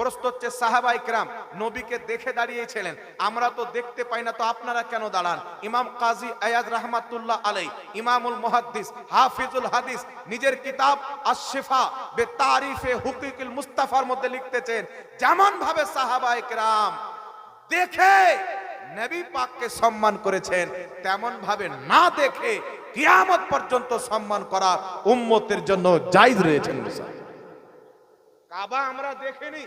প্রশ্ন হচ্ছে সাহাবায়ে কেরাম নবীকে দেখে দাঁড়িয়েছিলেন, আমরা তো দেখতে পাই না, তো আপনারা কেন দাঁড়ান? ইমাম কাজী আয়াদ রাহমাতুল্লাহ আলাইহি, ইমামুল মুহাদ্দিস হাফিজুল হাদিস, নিজের কিতাব আশ-শিফা বিতারিফে হুকুকুল মুস্তাফার মধ্যে লিখতেছেন, যেমন ভাবে সাহাবায়ে কেরাম দেখে নবী পাককে সম্মান করেছেন, তেমন ভাবে না দেখে কিয়ামত পর্যন্ত সম্মান করা উম্মতের জন্য জায়েজ রয়েছে। কাবা আমরা দেখিনি,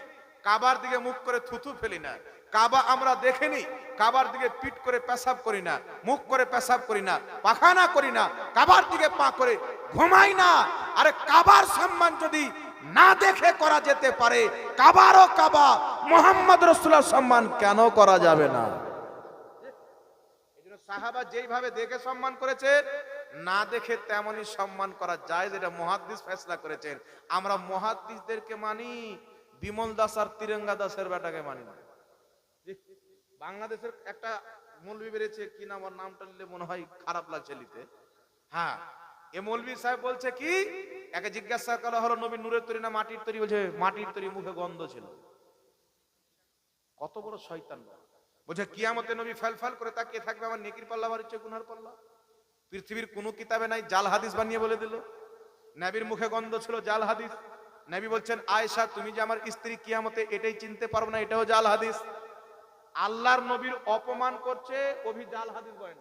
কাবার দিকে মুখ করে থুথু ফেলি না। কাবা আমরা দেখিনি, কাবার দিকে পিঠ করে পেশাব করি না, মুখ করে পেশাব করি না, পাখানা করি না, কাবার দিকে পা করে ঘুমাই না। আরে কাবার সম্মান যদি না দেখে করা যেতে পারে, কাবারও কাবা মুহাম্মদ রাসূলুল্লাহর সম্মান কেন করা যাবে না? এইজন্য সাহাবা যেইভাবে দেখে সম্মান করেছে, না দেখে তেমনই সম্মান করা যায়, যেটা মুহাদ্দিস ফয়সালা করেছেন। আমরা মুহাদ্দিসদেরকে মানি, বিমল দাস আর তিরঙ্গা দাসের বেটাকে মানি না। বাংলাদেশের একটা মৌলবি বেরিয়েছে, কি নাম, ওর নামটা নিলে মনে হয় খারাপ লাগছে নিতে। হ্যাঁ, এ মৌলবি সাহেব বলছে কি, একে জিজ্ঞাসা করা হলো নবী নূরের তৈরি না মাটির তৈরি, বলছে মাটির তৈরি, মুখে গন্ধ ছিল। কত বড় শয়তান! বলছে কিয়ামতে নবী ফাল করে তাকিয়ে থাকবে, আমার নেকির পাল্লা আর হচ্ছে গুনার পাল্লা। পৃথিবীর কোন কিতাবে নাই, জাল হাদিস বানিয়ে বলে দিল। নবীর মুখে গন্ধ ছিল, জাল হাদিস। নবী বলছেন আয়েশা তুমি যে আমার স্ত্রী, কিয়ামতে এটাই চিনতে পারবে না, এটাও জাল হাদিস। আল্লাহর নবীর অপমান করছে, অভি জাল হাদিস বলেন।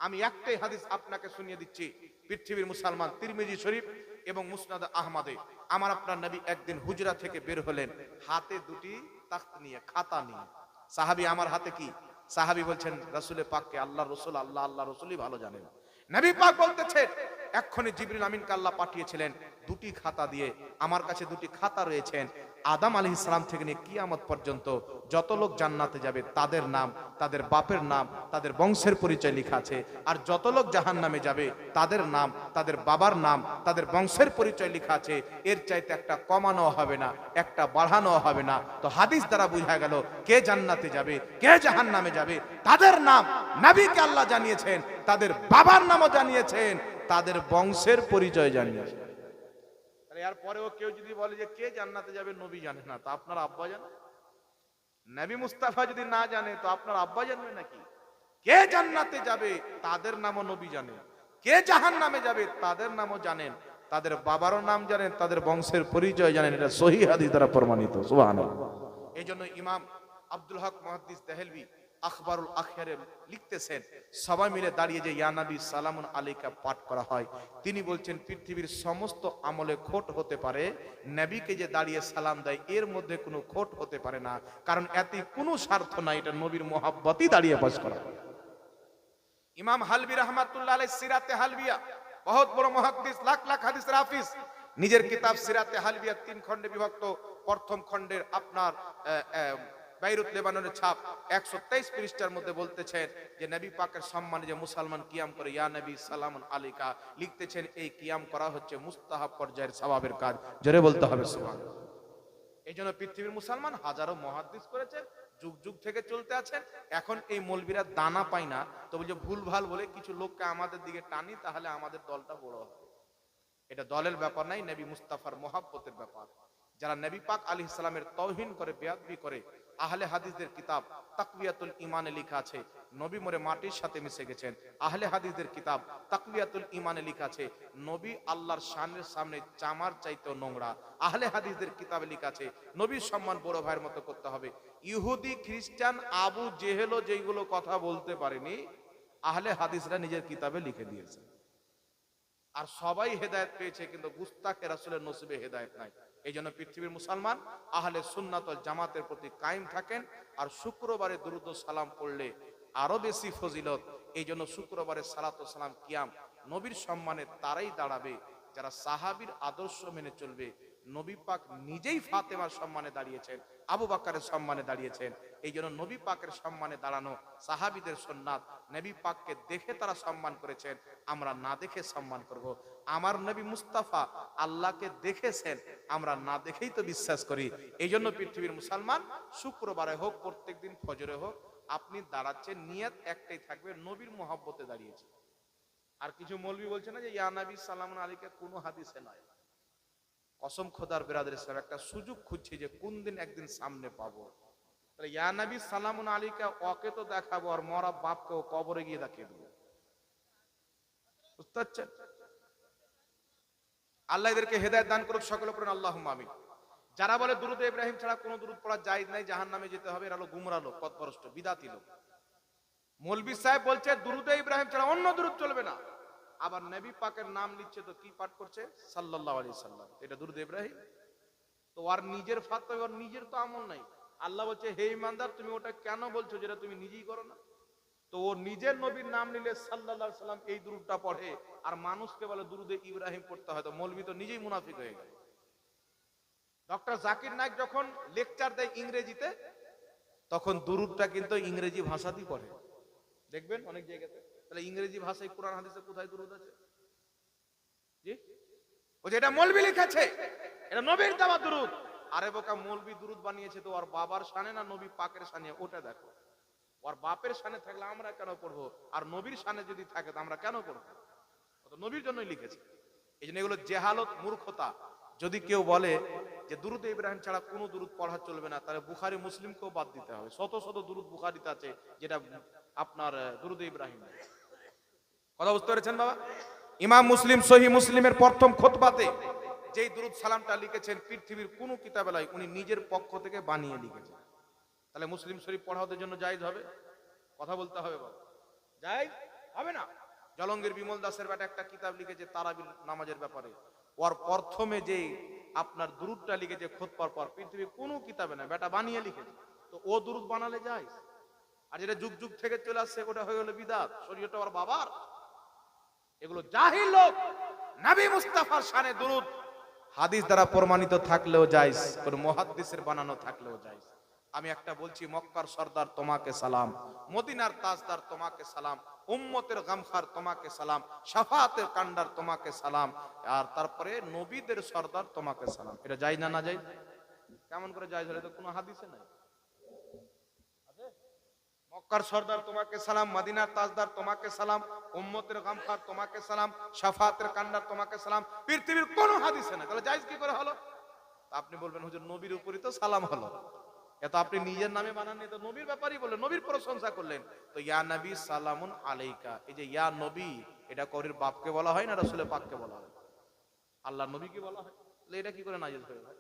আমি একটাই হাদিস আপনাকে শুনিয়ে দিচ্ছি, পৃথিবীর মুসলমান, তিরমিজি শরীফ এবং মুসনাদ আহমদে, আমার আপনার নবী একদিন হুজরা থেকে বের হলেন, হাতে দুটি তাখত নিয়ে, খাতা নিয়ে। সাহাবী আমার হাতে কি? সাহাবী বলছেন রাসূলে পাককে আল্লাহ রাসূল, আল্লাহ রাসূলই ভালো জানেন। নবী পাক বলতেছেন এক্ষুনি জিবরিল আমিনকে আল্লাহ পাঠিয়েছিলেন দুটি খাতা দিয়ে, আমার কাছে দুটি খাতা রয়েছেন। আদম আলাইহিস সালাম থেকে নিয়ে কিয়ামত পর্যন্ত যত লোক জান্নাতে যাবে তাদের নাম, তাদের বাপের নাম, তাদের বংশের পরিচয় লেখা আছে। আর যত লোক জাহান্নামে যাবে তাদের নাম, তাদের বাবার নাম, তাদের বংশের পরিচয় লেখা আছে। এর চাইতে একটা কমানো হবে না, একটা বাড়ানো হবে না। তো হাদিস দ্বারা বোঝা গেল কে জান্নাতে যাবে, কে জাহান্নামে যাবে, তাদের নাম নবীকে আল্লাহ জানিয়েছেন, তাদের বাবার নামও জানিয়েছেন, তাদের বংশের পরিচয় জানিয়েছেন। এর পরেও কেউ যদি বলে যে কে জান্নাতে যাবে নবী জানে না, তো আপনার আব্বা জানে? নবী মুস্তাফা যদি না জানে তো আপনার আব্বা জানবে নাকি? কে জান্নাতে যাবে তাদের নামও নবী জানেন, কে জাহান্নামে যাবে তাদের নামও জানেন, তাদের বাবারও নাম জানেন, তাদের বংশের পরিচয় জানেন। এটা সহিহ হাদিস দ্বারা প্রমাণিত। সুবহানাল্লাহ। এইজন্য ইমাম আব্দুল হক মুহাদ্দিস দেহলভী আখবারুল আখিরে লিখতেছেন, সবাই মিলে দাঁড়িয়ে যে ইয়া নবী সালামুন আলাইকা পাঠ করা হয়, তিনি বলছেন পৃথিবীর সমস্ত আমলে খোট হতে পারে, নবীকে যে দাঁড়িয়ে সালাম দেয় এর মধ্যে কোনো খোট হতে পারে না, কারণ এতে কোনো স্বার্থ নাই, এটা নবীর মুহাব্বতই দাঁড়িয়ে পাঠ করা। ইমাম হালবি রাহমাতুল্লাহ আলাইহি সিরাতে হালবিয়া, বহুত বড় মুহাদ্দিস, লাখ লাখ হাদিসের হাফিজ, নিজের কিতাব সিরাতে হালবিয়া 3 খণ্ডে বিভক্ত। প্রথম খণ্ডের আপনার বাইরুত লেবাননের ছাপ 123 পৃষ্ঠার মধ্যে বলতেছেন যে নবী পাকের সম্মানে যে মুসলমান কিয়াম করে ইয়া নবী সালামুন আলাইকা, লিখতেছেন এই কিয়াম করা হচ্ছে মুস্তাহাব পর্যায়ের সওয়াবের কাজ। জোরে বলতে হবে সুবহানাল্লাহ। এইজন্য পৃথিবীর মুসলমান হাজারো মুহাদ্দিস করেছে, যুগ যুগ থেকে চলতে আছেন। এখন এই মৌলবীরা দানা পায় না, তো বলছে ভুলভাল বলে কিছু লোককে আমাদের দিকে টানি, তাহলে আমাদের দলটা বড় হবে। এটা দলের ব্যাপার নাই, নবী মুস্তাফার মহব্বতের ব্যাপার। যারা নবী পাক আলাইহিস সালামের তাওহীন করে, বেয়াদবি করে, আহলে হাদিসদের কিতাব তাকওয়াতুল ঈমানে লেখা আছে নবী মরে মাটির সাথে মিশে গেছেন। আহলে হাদিসদের কিতাব তাকওয়াতুল ঈমানে লেখা আছে নবী আল্লাহর শানের সামনে চামার চাইতেও নোংরা। আহলে হাদিসদের কিতাবে লেখা আছে নবীর সম্মান বড় ভাইয়ের মতো করতে হবে। ইহুদি খ্রিস্টান আবু জেহেলও যেগুলো কথা বলতে পারেনি, আহলে হাদিসরা নিজের কিতাবে লিখে দিয়েছে। আর সবাই হেদায়েত পেয়েছে, কিন্তু গুস্তাখে রাসূলের নসিবে হেদায়েত নাই। এই জন্য পৃথিবীর মুসলমান আহলে সুন্নাত ওয়াল জামাতের প্রতি কায়েম থাকেন। আর শুক্রবারে দুরূদ ও সালাম পড়লে আরো বেশি ফজিলত। এই জন্য শুক্রবারে সালাত ও সালাম কিয়াম নবীর সম্মানে তারাই দাঁড়াবে যারা সাহাবীর আদর্শ মেনে চলবে। নবী পাক নিজেই ফাতেমার সম্মানে দাঁড়িয়েছেন, আবু বকরের সম্মানে দাঁড়িয়েছেন। এই জন্য নবী পাকের সম্মানে দাঁড়ানো সাহাবীদের সুন্নাত। নবী পাককে দেখে তারা সম্মান করেছেন, আমরা না দেখে সম্মান করব। আমার নবী মুস্তাফা আল্লাহকে দেখেছেন, আমরা না দেখেই তো বিশ্বাস করি। এই জন্য পৃথিবীর মুসলমান শুক্রবারে হোক, প্রত্যেকদিন ফজরে হোক, আপনি দাঁড়াচ্ছেন, নিয়ত একটাই থাকবে, নবীর মহব্বতে দাঁড়িয়েছে। আর কিছু মৌলবি বলছে না যে ইয়া নবী সালামুন আলাইকা কোনো হাদিসে নয়, কসম খোদার বিরাদর ইসলাম, একটা সুযোগ খুঁজছি যে কোন দিন একদিন সামনে পাবো। তাহলে ইয়া নবী সালামুন আলাইকা ওকে তো দেখাবো, আর মরা বাপকে ও কবরে গিয়ে দেখিয়ে দেবো। বুঝতে পারছেন? আল্লাহ এদেরকে হেদায়েত দান করুক, সকলে পড়েন আল্লাহুম্মা আমিন। যারা বলে দুরূদে ইব্রাহিম ছাড়া কোনো দুরূদ পড়া জায়েজ নাই, জাহান্নামে যেতে হবে, এরা হলো গুমরা লোক, পথভ্রষ্ট, বিদাতি লোক। মৌলভী সাহেব বলছে দুরূদে ইব্রাহিম ছাড়া অন্য দুরূদ চলবে না, আবার নবী পাকের নাম নিচ্ছে তো কি পাঠ করছে? সাল্লাল্লাহু আলাইহি সাল্লাম। এটা দুরূদে ইব্রাহিম? তো আর নিজের ফাতোয়া, আর নিজের তো আমল নাই। আল্লাহ বলছে হে ইমানদার, তুমি ওটা কেন বলছো যেটা তুমি নিজেই করো না? তো ও নিজের নবীর নাম নিলে সাল্লাল্লাহু আলাইহি সাল্লাম এই দুরূদটা পড়ে, আর মানুষকে বলে দুরূদে ইব্রাহিম পড়তে হয়, তো মৌলভী তো নিজেই মুনাফিক হয়ে গেল। ডক্টর জাকির নায়েক যখন লেকচার দেয় ইংরেজিতে, তখন দুরূদটা কিন্তু ইংরেজি ভাষাতেই পড়ে, দেখবেন অনেক জায়গাতে। তাহলে ইংরেজি ভাষায় কোরআন হাদিসে কোথায় দুরূদ আছে? জি, ও যে এটা মৌলভী লিখেছে, এটা নবীর দেওয়া দুরূদ। আরে বোকা, মৌলভী দুরূদ বানিয়েছে তো ওর বাবার শানে না নবী পাকের শানে? ওটা দেখো। ওর বাপের শানে থাকলে আমরা কেন পড়বো, আর নবীর শানে যদি থাকে তো আমরা কেন পড়বো? ও তো নবীর জন্যই লিখেছে। এই জন্য এগুলো জেহালত, মূর্খতা। যদি কেউ বলে যে দুরূদে ইব্রাহিম ছাড়া কোনো দুরূদ পড়া চলবে না, তাহলে বুখারী মুসলিমকেও বাদ দিতে হবে। শত শত দুরূদ বুখারীতে আছে যেটা আপনার দুরূদে ইব্রাহিম। কথা বুঝতে পেরেছেন বাবা? ইমাম মুসলিম সহিহ মুসলিমের প্রথম খুতবাতে যেই দুরূদ সালামটা লিখেছেন, পৃথিবীর কোনো কিতাবে নাই, উনি নিজের পক্ষ থেকে বানিয়ে লিখেছেন। তাহলে মুসলিম শরীফ পড়া ওদের জন্য জায়েজ হবে? কথা বলতে হবে বাবা, জায়েজ হবে না। জলঙ্গির বিমল দাসের বেটা একটা কিতাব লিখেছে তারাবির নামাজের ব্যাপারে, ওর প্রথমে যে আপনার দুরূদটা লিখেছে খুতবার পর, পৃথিবীর কোনো কিতাবে না, বেটা বানিয়ে লিখেছে। তো ও দুরূদ বানালে যায়, আর যেটা যুগ যুগ থেকে চলে আসছে ওটা হয়ে গেল বিদআত, শরীয়তটা ওর বাবার। এগুলো জাহিল লোক। নবী মুস্তাফার শানে দুরূদ হাদিস দ্বারা প্রমাণিত থাকলেও জায়েজ, কোন মুহাদ্দিসের বানানো থাকলেও জায়েজ। আমি একটা বলছি, মক্কার সর্দার তোমাকে সালাম, মদিনার তাজদার তোমাকে সালাম, উম্মতের গামখার তোমাকে সালাম, শাফাআতের কান্ডার তোমাকে সালাম, আর তারপরে নবীদের সর্দার তোমাকে সালাম। এটা জায়েজ না না জায়েজ? কেমন করে জায়েজ হলো? তো কোনো হাদিসে নাই। মক্কার সর্দার তোমাকে সালাম, মদিনার তাজদার তোমাকে সালাম, উম্মতের গামখার তোমাকে সালাম, শাফাআতের কান্ডার তোমাকে সালাম, পৃথিবীর কোনো হাদিসে নাই। তাহলে জায়েজ কি করে হলো? আপনি বলবেন হুজুর নবীর উপরই তো সালাম হলো। এত আপনি নিজের নামে বানাননি, তো নবীর ব্যাপারই বললেন, নবীর প্রশংসা করলেন। তো ইয়া নবী সালামুন আলাইকা, এই যে ইয়া নবী, এটা করির বাপকে বলা হয় না রাসূলের পাককে বলা হয়? আল্লাহর নবীকে বলা হয়। তাহলে এটা কি করে নাজিল হয়ে ভাই?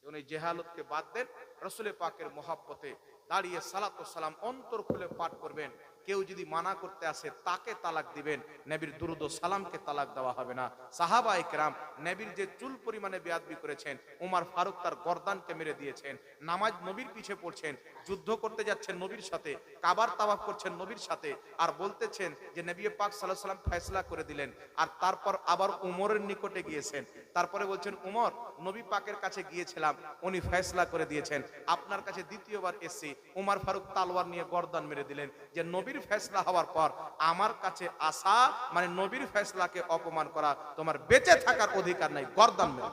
এবং এই জেহালতকে বাদ দেন, রাসূলের পাকের মহব্বতে দাঁড়িয়ে সালাত ও সালাম অন্তর খুলে পাঠ করবেন। কেউ যদি মানা করতে আসে তাকে তালাক দিবেন, নবীর দুরূদ ও সালামকে তালাক দেওয়া হবে না। সাহাবায়ে কেরাম নবীর যে চুল পরিমাণে বেয়াদবি করেছেন, ওমর ফারুক তার গর্দানকে মেরে দিয়েছেন। নামাজ নবীর পিছে পড়ছেন, যুদ্ধ করতে যাচ্ছেন নবীর সাথে, কাবার তাওয়াফ করছেন নবীর সাথে, আর বলতেছেন যে নবী পাক সাল্লাল্লাহু আলাইহি ওয়াসাল্লাম ফয়সালা করে দিলেন। আর তারপর আবার উমরের নিকটে গিয়েছেন, তারপরে বলছেন উমর, নবী পাকের কাছে গিয়েছিলাম, উনি ফয়সালা করে দিয়েছেন, আপনার কাছে দ্বিতীয়বার এসেছি। উমর ফারুক তালওয়ার নিয়ে গর্দান মেরে দিলেন, যে নবীর ফয়সালা হওয়ার পর আমার কাছে আসা মানে নবীর ফয়সালাকে অপমান করা, তোমার বেঁচে থাকার অধিকার নাই, গর্দান মেরে।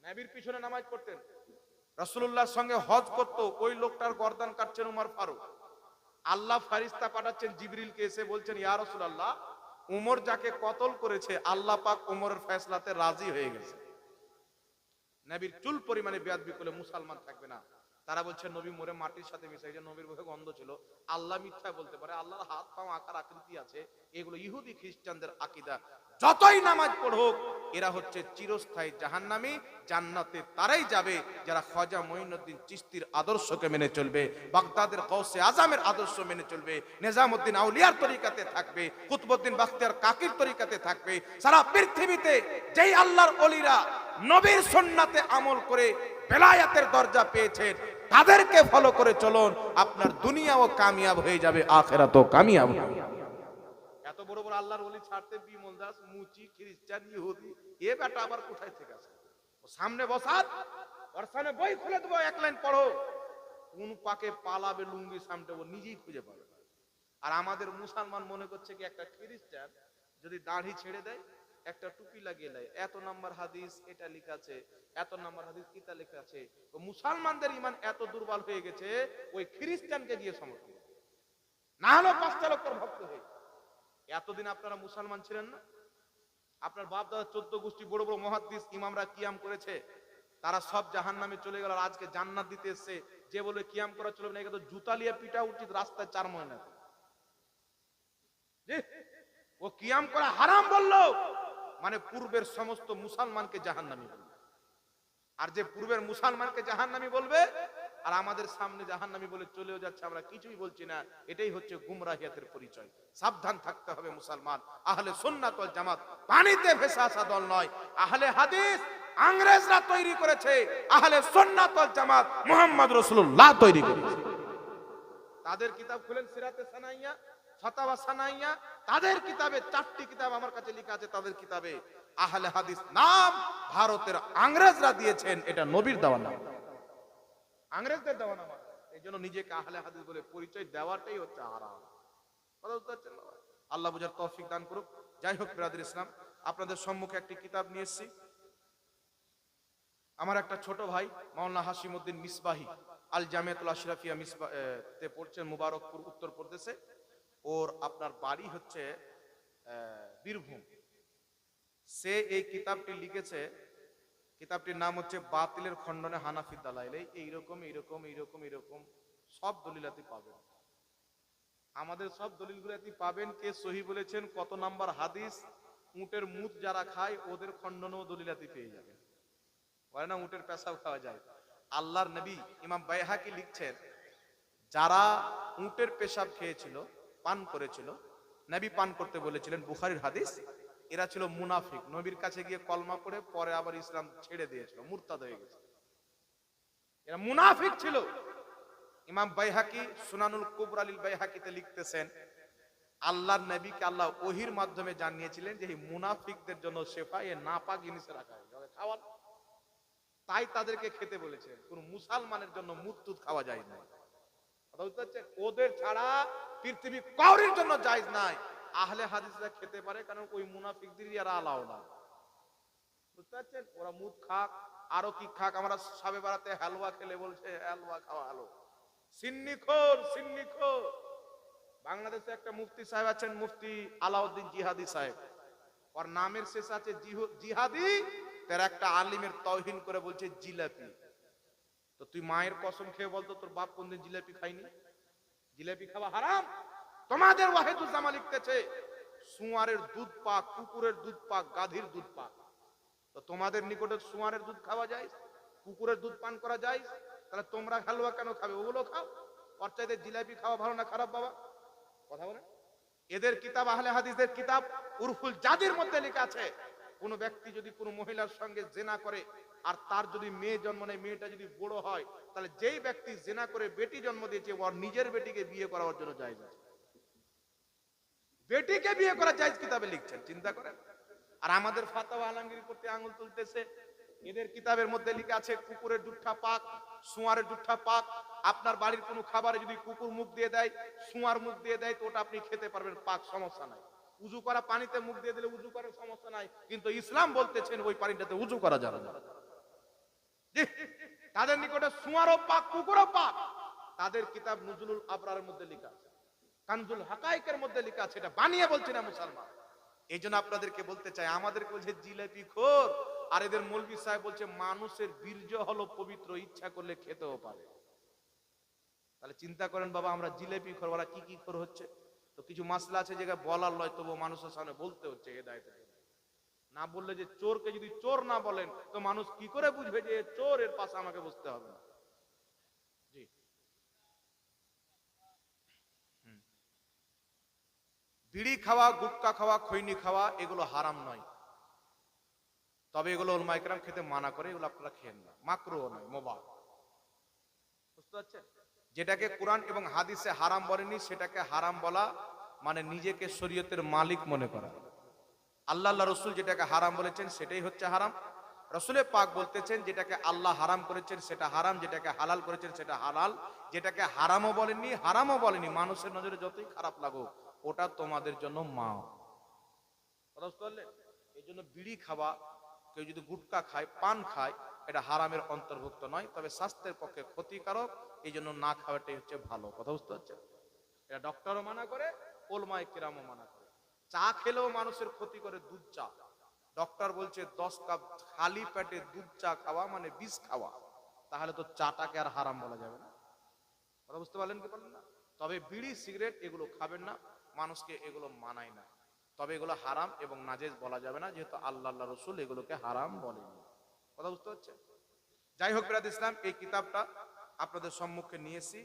নবীর পিছনে নামাজ পড়তেন, রাসূলুল্লাহর সঙ্গে হজ করত, ওই লোকটার গর্দান কাটছেন উমর ফারুক। আল্লাহ ফেরেশতা পাঠাচ্ছেন জিবরিলকে, এসে বলছেন ইয়া রাসূলুল্লাহ, উমর যাকে কতল করেছে আল্লাহ পাক উমরের ফয়সালাতে রাজি হয়ে গেছে। নবীর চুল পরিমাণে বেয়াদবি করলে মুসলমান থাকবে না। তারা বলছে নবী মরে মাটির সাথে মিশে গেছে, নবীর মুখে গন্ধ ছিল। আল্লাহ মিথ্যা বলতে পারে? আল্লাহর হাত পা আকার আকৃতি আছে, এগুলো ইহুদি খ্রিস্টানদের আকীদা। যতই নামাজ পড়ুক এরা হচ্ছে চিরস্থায়ী জাহান্নামী, জান্নাতে তারাই যাবে যারা খাজা মঈনুদ্দিন চিশতির আদর্শকে মেনে চলবে, বাগদাদের গৌসে আজমের আদর্শ মেনে চলবে, নিজামউদ্দিন আউলিয়ার তরিকাতে থাকবে, কুতুবউদ্দিন বাখতিয়ার কাকির তরিকাতে থাকবে। সারা পৃথিবীতে যেই আল্লাহর ওলিরা নবীর সুন্নাতে আমল করে বেলায়াতের দরজা পেয়েছেন, তাদেরকে ফলো করে চলুন, আপনার দুনিয়াও কামিয়াব হয়ে যাবে, আখিরাতও কামিয়াব হবে। এত বড় বড় আল্লাহর ওলি ছাড়তে বিমল দাস মুচি খ্রিস্টান ইহুদি, এ বেটা আবার কোথায় থেকে আসে? ও সামনে বসাত, ওর সামনে বই খুলে দেবো, এক লাইন পড়ো, কোন পাকে পালাবে লুঙ্গি সামনে ও নিজেই খুঁজে পাবে। আর আমাদের মুসলমান মনে করছে কি একটা খ্রিস্টান যদি দাড়ি ছেড়ে দেয়, একটা টুপি লাগিয়ে দেয়, এত নাম্বার হাদিস এটা লেখা আছে, এত নাম্বার হাদিস কিতা লেখা আছে। তো মুসলমানদের ঈমান এত দুর্বল হয়ে গেছে, ওই খ্রিস্টানকে গিয়ে সমর্থন, না হলো ৫টা লক্ষের ভক্ত হয়ে। এতদিন আপনারা মুসলমান ছিলেন না, আপনার বাপ দাদা 14 গোষ্ঠী বড় বড় মুহাদ্দিস ইমামরা কিয়াম করেছে, তারা সব জাহান্নামে চলে গেল, আর আজকে জান্নাত দিতে এসেছে। যে বলে কিয়াম করা চলবে না, একে তো জুতা লিয়ে পিটা উচিত রাস্তায় 4 মহিনাতে। ও কিয়াম করা হারাম বললো, মানে পূর্বের সমস্ত মুসলমানকে জাহান্নামী বলবে। আর যে পূর্বের মুসলমানকে জাহান্নামী বলবে আর আমাদের সামনে জাহান্নামী বলে চলেও যাচ্ছে, আমরা কিছুই বলছি না, এটাই হচ্ছে গুমরাহিয়াতের পরিচয়। সাবধান থাকতে হবে মুসলমান। আহলে সুন্নাত ওয়াল জামাত পানিতে ভেসে আসা দল নয়। আহলে হাদিস ইংরেজরা তৈরি করেছে, আহলে সুন্নাত ওয়াল জামাত মুহাম্মদ রাসূলুল্লাহ তৈরি করেছে। তাদের কিতাব খুলেন, সিরাতে সানাইয়া, ফাতাওয়া সানাইয়া, তাদের কিতাবে 4টি কিতাব আমার কাছে লেখা আছে। তাদের কিতাবে আহলে হাদিস নাম ভারতের ইংরেজরা দিয়েছেন, এটা নবীর দেওয়া নাম, ইংরেজদের দেওয়া নাম। এই জন্য নিজেকে আহলে হাদিস বলে পরিচয় দেওয়াটাই হচ্ছে হারাম। কথা বুঝতে পারছেন? আল্লাহ বুঝার তৌফিক দান করুক। যাই হোক বিরাদর ইসলাম, আপনাদের সম্মুখে একটি কিতাব নিয়ে এসেছি। আমার একটা ছোট ভাই মাওলানা হাশিম উদ্দিন মিসবাহি আল জামিয়াতুল আশরাফিয়া তে পড়ছেন, মুবারকপুর উত্তরপ্রদেশে। ওর আপনার বাড়ি হচ্ছে বীরভূম। সে এই কিতাবটি লিখেছে, কিতাবটির নাম হচ্ছে বাতিলের খণ্ডনে হানাফি দালাইল। এইরকম এইরকম এইরকম এইরকম সব দলিলাতি পাবেন, আমাদের সব দলিলগুলাতি পাবেন। কে সহি বলেছেন, কত নাম্বার হাদিস, উটের মুত যারা খায় ওদের খণ্ডনেও দলিলাতি পেয়ে যাবেন। বলে না উটের পেশাব খাওয়া যায়। আল্লাহর নবী ইমাম বাইহাকি লিখছেন, যারা উটের পেশাব খেয়েছিল, পান করেছিল, নবী পান করতে বলেছিলেন, বুখারীর হাদিস, এরা ছিল মুনাফিক। নবীর কাছে গিয়ে কলমা পড়ে পরে আবার ইসলাম ছেড়ে দিয়েছিল, মুরতাদ হয়ে গেছে। এরা মুনাফিক ছিল। ইমাম বাইহাকি সুনানুল কুবরা লিল বাইহাকিতে লিখতেছেন, আল্লাহর নবীকে আল্লাহ ওহির মাধ্যমে জানিয়েছিলেন যে এই মুনাফিকদের জন্য শেফা, এ নাপাক জিনিসে রাখা হয়, খাওয়া, তাই তাদেরকে খেতে বলেছেন। কোন মুসলমানের জন্য মুত খাওয়া যায় না। ওদের ছাড়া পৃথিবী কাউরির জন্য জায়েজ নাই। আহলে হাদিসরা খেতে পারে, কারণ ওই মুনাফিকদেরই এরা আলাও না। বুঝতে পারছেন? ওরা মুত খাক, আরো কি খাক। আমরা সাবে বারাতে হালুয়া খেলে বলছে হালুয়া খাওয়া ভালো। সিন্নিখোর সিন্নিখোর। বাংলাদেশে একটা মুফতি সাহেব আছেন, মুফতি আলাউদ্দিন জিহাদি সাহেব। ওর নামের শেষ আছে জিহাদি, তার একটা আলিমের তাওহীন করে বলছে জিলাপি। তো তুই মায়ের কসম খেয়ে বলতো, তোর বাপ কোনদিন জিলাপি খাইনি? জিলাপি খাওয়া হারাম। তোমাদের ওয়াহিদুজ্জামা লিখতেছে, সুয়ারের দুধ পাক, কুকুরের দুধ পাক, গাধীর দুধ পাক। তো তোমাদের নিকটে সুয়ারের দুধ খাওয়া যায়, কুকুরের দুধ পান করা যায়, তাহলে তোমরা হালুয়া কেন খাবে? ওগুলো খাও। ওর চাইতে জিলাপি খাওয়া ভালো না খারাপ? বাবা কথা বলেন। এদের কিতাব, আহলে হাদিসদের কিতাব উরফুল জাদির মধ্যে লেখা আছে, কোন ব্যক্তি যদি কোন মহিলার সঙ্গে জেনা করে আর তার যদি মেয়ে জন্ম নেয়, মেয়েটা যদি বড় হয়, তাহলে যেই ব্যক্তি জেনা করে বেটি জন্ম দিয়েছে, ওর নিজের বেটিকে বিয়ে করার জন্য জায়েজ আছে। বেটিকে বিয়ে করা জায়েজ কিতাবে লিখছেন, চিন্তা করেন। আর আমাদের ফাতাওয়া আলমগীর করতে আঙুল তুলতেছে। এদের কিতাবের মধ্যে লেখা আছে কুকুরের জুঠা পাক, সুয়ারের জুঠা পাক। আপনার বাড়ির কোনো খাবারে যদি কুকুর মুখ দিয়ে দেয়, সুয়ার মুখ দিয়ে দেয়, তো ওটা আপনি খেতে পারবেন, পাক, সমস্যা নাই। উজু করা পানিতে মুখ দিয়ে দিলে উজু করার সমস্যা নাই, কিন্তু ইসলাম বলতেছেন ওই পানিটাতে উজু করা যাবে না। তাদের নিকটে সুয়ারও পাক, কুকুরও পাক। তাদের কিতাব নুজুলুল আবরারের মধ্যে লেখা আছে, কানজুল হাকাইকের মধ্যে লেখা আছে। এটা বানিয়ে বলছি না মুসলমান। এই জন্য আপনাদেরকে বলতে চাই, আমাদেরকে বলছে জিলাপি খোর, আর এদের মৌলভী সাহেব বলছে মানুষের বীর্য হলো পবিত্র, ইচ্ছা করলে খেতেও পারে। তাহলে চিন্তা করেন বাবা, আমরা জিলাপি খোর, ওরা কি কি খোর হচ্ছে। তো কিছু মাসলা আছে যেটা বলার লয়, তবু মানুষের সামনে বলতে হচ্ছে হেদায়েতের জন্য। না বললে যে চোরকে যদি চোর না বলেন, তো মানুষ কি করে বুঝবে যে চোর? এর পাশে আমাকে বুঝতে হবে না। জি, বিড়ি খাওয়া, গুটকা খাওয়া, খৈনি খাওয়া, এগুলো হারাম নয়, তবে এগুলো উলামায়ে কেরাম খেতে মানা করে, এগুলো আপনারা খেয়েন না। মাকরুহ নয়, মুবাহ। বুঝতে পারছেন? যেটাকে কোরআন এবং হাদিসে হারাম বলেনি, সেটাকে হারাম বলা মানে নিজেকে শরীয়তের মালিক মনে করা। আল্লাহ রসুল যেটাকে হারাম বলেছেন সেটাই হচ্ছে হারাম। রসুলের পাক বলতেছেন, যেটাকে আল্লাহ হারাম করেছেন সেটা হারাম, যেটাকে হালাল করেছেন সেটা হালাল। যেটাকে হারামও বলেননি, হারামও বলেনি, মানুষের নজরে যতই খারাপ লাগুক, ওটা তোমাদের জন্য মা। এই জন্য বিড়ি খাওয়া, কেউ যদি গুটকা খায়, পান খায়, এটা হারামের অন্তর্ভুক্ত নয়, তবে স্বাস্থ্যের পক্ষে ক্ষতিকারক। এই জন্য না খাওয়াটাই হচ্ছে ভালো। কথা বুঝতে হচ্ছে? এটা ডক্টরও মানা করে, উলামায়ে কেরামও মানা করে। চা খেলেও মানুষের ক্ষতি করে, দুধ চা। ডক্টর বলছে 10 কাপ খালি পেটে দুধ চা খাওয়া মানে বিষ খাওয়া, তাহলে তো চাটাকে আর হারাম বলা যাবে না। কথা বুঝতে পারলেন কি পারলেন না? তবে বিড়ি সিগারেট এগুলো খাবেন না, মানুষকে এগুলো মানায় না। তবে এগুলো হারাম এবং নাজেজ বলা যাবে না, যেহেতু আল্লাহ রসুল এগুলোকে হারাম বলেনি। কথা বুঝতে হচ্ছে? যাই হোক বিরাদ ইসলাম, এই কিতাবটা আপনাদের সম্মুখে নিয়েছি,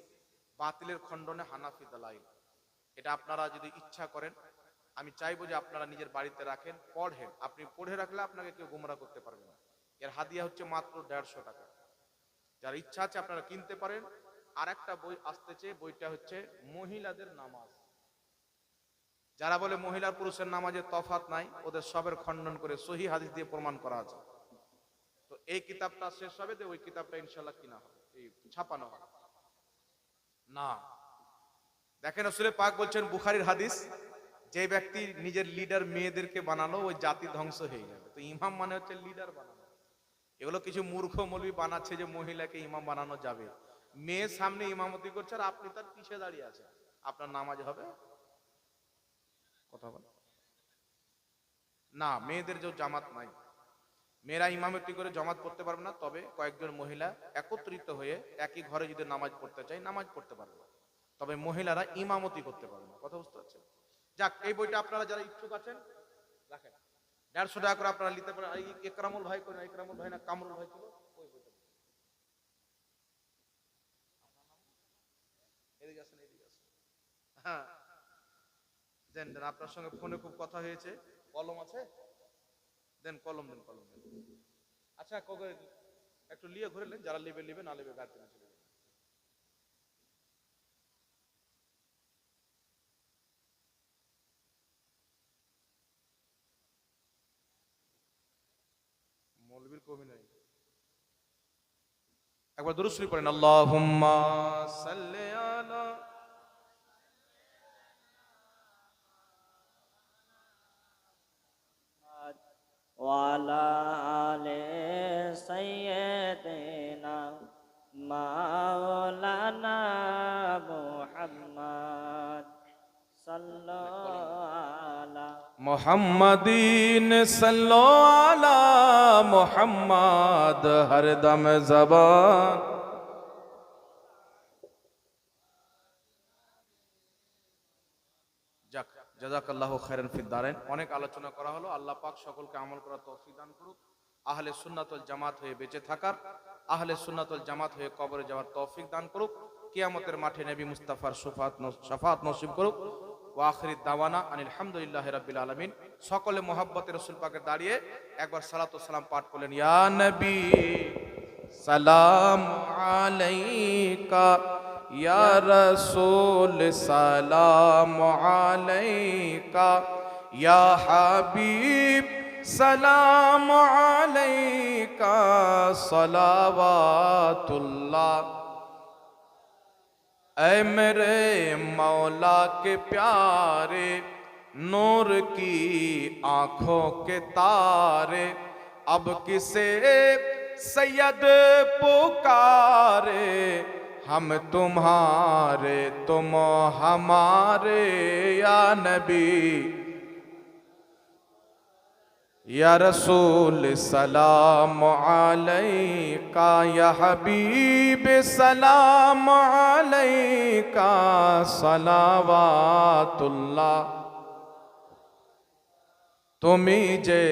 বাতিলের খণ্ডনে হানাফি দালাইল। এটা আপনারা যদি ইচ্ছা করেন, আমি চাইবো যে আপনারা নিজের বাড়িতে রাখেন, পড়েন। আপনি পড়ে রাখলে আপনাকে কেউ গোমরা করতে পারবে না। এর হাদিয়া হচ্ছে মাত্র 150 টাকা। যার ইচ্ছা আছে আপনারা কিনতে পারেন। আর একটা বই আসতেছে, বইটা হচ্ছে মহিলাদের নামাজ। যারা বলে মহিলা পুরুষের নামাজে তফাৎ নাই, ওদের সবের খণ্ডন করে সহিহ হাদিস দিয়ে প্রমাণ করা আছে। তো এই কিতাবটা শেষ হবে, ওই কিতাবটা ইনশাআল্লাহ কিনা হবে, এই ছাপানো হবে না। দেখেন রাসূল পাক বলছেন, বুখারীর হাদিস, যে ব্যক্তি নিজের লিডার মেয়েদেরকে বানালো, ওই জাতি ধ্বংস হয়ে যাবে। তো ইমাম মানে হচ্ছে লিডার বানানো। এগুলো কিছু মূর্খ মৌলবি বানাচ্ছে যে মহিলাকে ইমাম বানানো যাবে। মেয়ে সামনে ইমামতি করছে আর আপনি তার পিছে দাঁড়িয়ে আছেন, আপনার নামাজ হবে? কথা বল না। মেয়েদের যে জামাত নাই, মেয়েরা ইমামতি করে জামাত পড়তে পারবে না। তবে কয়েকজন মহিলা একত্রিত হয়ে একই ঘরে যদি নামাজ পড়তে চায়, নামাজ পড়তে পারবে। তবে মহিলারা ইমামতি করতে পারবে না। কথা বুঝতে পারছেন? যাক, এই বইটা আপনারা যারা ইচ্ছুক আছেন রাখেন, 150 টাকা করে আপনারা নিতে পারেন। একরামুল ভাই কোন, একরামুল ভাই না কামরুল ভাই ছিল, ওই বইটা এদিকে আসেন, এদিকে আসেন। হ্যাঁ দেন দেন, আপনার সঙ্গে ফোনে খুব কথা হয়েছে। কলম আছে? দেন কলম, দেন কলম দেন। আচ্ছা একটু লিয়ে ঘুরে নেন, যারা লিবে লিবে, না লিবে গাড়ি চলে যাবে। মৌলবীর কবি নাই। একবার দুরূদ শরীফ পড়েন, আল্লাহুম্মা সাল্লি আলা। ওয়ালা আলে সাইয়্যিদিনা মাওলানা মুহাম্মদ সাল্লাল্লাহু আলা মুহাম্মাদিন সাল্লাল্লাহু আলা মুহাম্মদ, হরদম জবান। যাক, জাযাকাল্লাহু খাইরান ফিদ দারাইন। অনেক আলোচনা করা হলো। আল্লাহ পাক সকলকে আমল করার তৌফিক দান করুক। আহলে সুন্নাত ওয়াল জামাত হয়ে বেঁচে থাকার, আহলে সুন্নাত ওয়াল জামাত হয়ে কবরে যাওয়ার তৌফিক দান করুক। কিয়ামতের মাঠে নবী মুস্তাফার শাফাত নসিব করুক। ওয়া আখিরি দাওয়ানা আনিল হামদুলিল্লাহি রাব্বিল আলামিন। সকলে মোহাব্বতে রাসূল পাকে দাঁড়িয়ে একবার সালাত ও সালাম পাঠ করলেন। ইয়া নবী সালাম আলাইকা, ইয়া রাসূল সালাম আলাইকা, ইয়া হাবিব সালাম আলাইকা, সালাওয়াতুল্লাহ। ऐ मेरे मौला के प्यारे, नूर की आंखों के तारे, अब किसे सैयद पुकारे, हम तुम्हारे तुम हमारे, या नबी या रसूल सलाम अलैका, या हबीब सलाम अलैका, सलावातुल्लाह। তুমি যে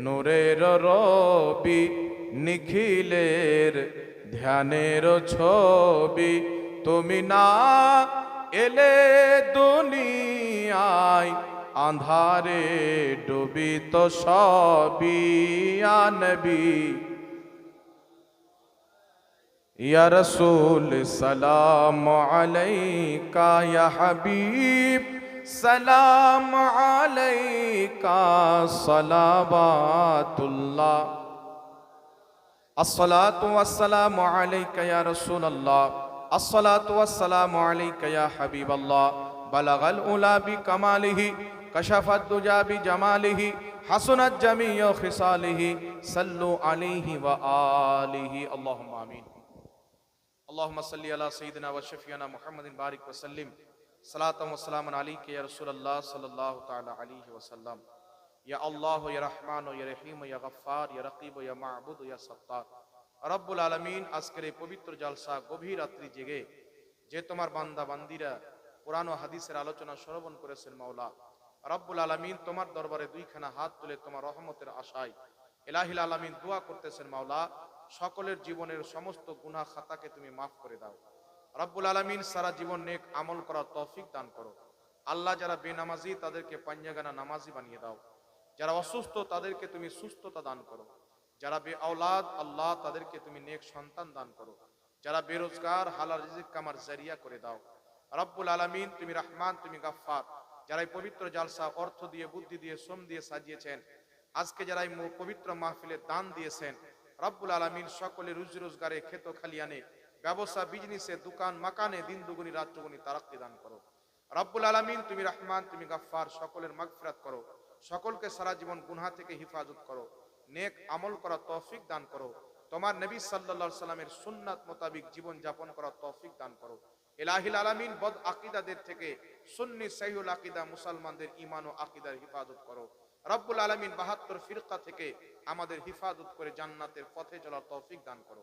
নূরের রবি, নিখিলের ধ্যানের ছবি, তুমি না এলে দুনিয়ায় আন্ধারে ডুবিত সবই, ইয়া নবী ইয়া রাসূল সালাম আলাইকা, ইয়া হাবিব সালাম আলাইকা, সালাওয়াতুল্লাহ। আসসালাতু ওয়াসসালামু আলাইকা ইয়া রাসূলুল্লাহ, আসসালাতু ওয়াসসালামু আলাইকা ইয়া হাবিবাল্লাহ। বালাগাল উলা বিকামালিহি, কাশাফাদ দুজা বিজামালিহি, হাসুনাত জামিউ খিসালিহি, সাল্লু আলাইহি ওয়া আলিহি। আল্লাহুম্মা আমিন। আল্লাহুম্মা সাল্লি আলা সাইয়্যিদিনা ওয়া শাফিয়ানা মুহাম্মাদিন বারিক ওয়া সাল্লিম, সালাতাম ওয়া সালামান আলাইকা ইয়া রাসূলুল্লাহ সাল্লাল্লাহু তাআলা আলাইহি ওয়া সাল্লাম। ইয়া আল্লাহ ইয়া রহমান ইয়া রহিম ইয়া গফফার ইয়া রকিব ইয়া মাবুদ ইয়া সত্তার। রব্বুল আলামিন আজকের এই পবিত্র জালসা গভীর রাত্রি জেগে যে তোমার বান্দা বান্দিরা কোরআন ও হাদিসের আলোচনা শ্রবণ করেছেন মাওলা, রব্বুল আলামিন তোমার দরবারে দুইখানা হাত তুলে তোমার রহমতের আশায় ইলাহিল আলামিন দোয়া করতেছেন মাওলা, সকলের জীবনের সমস্ত গুনাহ খাতাকে তুমি মাফ করে দাও। রব্বুল আলামিন সারা জীবন নেক আমল করার তৌফিক দান করো। আল্লাহ যারা বেনামাজি তাদেরকে পাঞ্জাগানা নামাজি বানিয়ে দাও। যারা অসুস্থ তাদেরকে তুমি সুস্থতা দান করো। যারা বে আওলাদ আল্লাহ তাদেরকে তুমি নেক সন্তান দান করো। যারা বেরোজগার হালাল রিজিক কামার জারিয়া করে দাও। রব্বুল আলামিন তুমি রহমান, তুমি গাফফার। যারা এই পবিত্র জালসা অর্থ দিয়ে বুদ্ধি দিয়ে শ্রম দিয়ে সাজিয়েছেন, আজকে যারা এই পবিত্র মাহফিলে দান দিয়েছেন, রব্বুল আলামিন সকলে রুজি রোজগারে খেত খালিয়ানে ব্যবসা বিজনেসে দোকান মাকানে দিন দুগুনি রাত দুগুনি তারাক্কি দান করো। রব্বুল আলামিন তুমি রহমান, তুমি গাফফার, সকলের মাগফিরাত করো। সকলকে সারা জীবন গুনাহ থেকে হিফাজত করো, নেক আমল করার তৌফিক দান করো। তোমার নবী সাল্লাল্লাহু আলাইহি সাল্লামের সুন্নাত মোতাবিক জীবন যাপন করার তৌফিক দান করো। ইলাহিল আলামিন বদ আকীদাদের থেকে সুন্নি সহিহুল আকীদা মুসলমানদের ঈমান ও আকীদার হিফাজত করো। রব্বুল আলামিন 72 ফিরকা থেকে আমাদের হিফাজত করে জান্নাতের পথে চলার তৌফিক দান করো।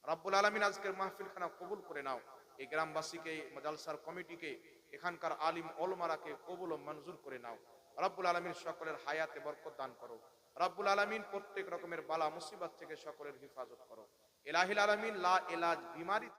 রব্বুল আলামিন আজকের মাহফিলখানা কবুল করে নাও। এই গ্রামবাসীকে, জালসার কমিটিকে, এখানকার আলিম ওলমারাকে কবুল ও মঞ্জুর করে নাও। রব্বুল আলামিন সকলের হায়াতে বরকত দান করো। রব্বুল আলামিন প্রত্যেক রকমের বালা মুসিবত থেকে সকলের হিফাজত করো। ইলাহিল আলামিন লা ইলাজ বিমারি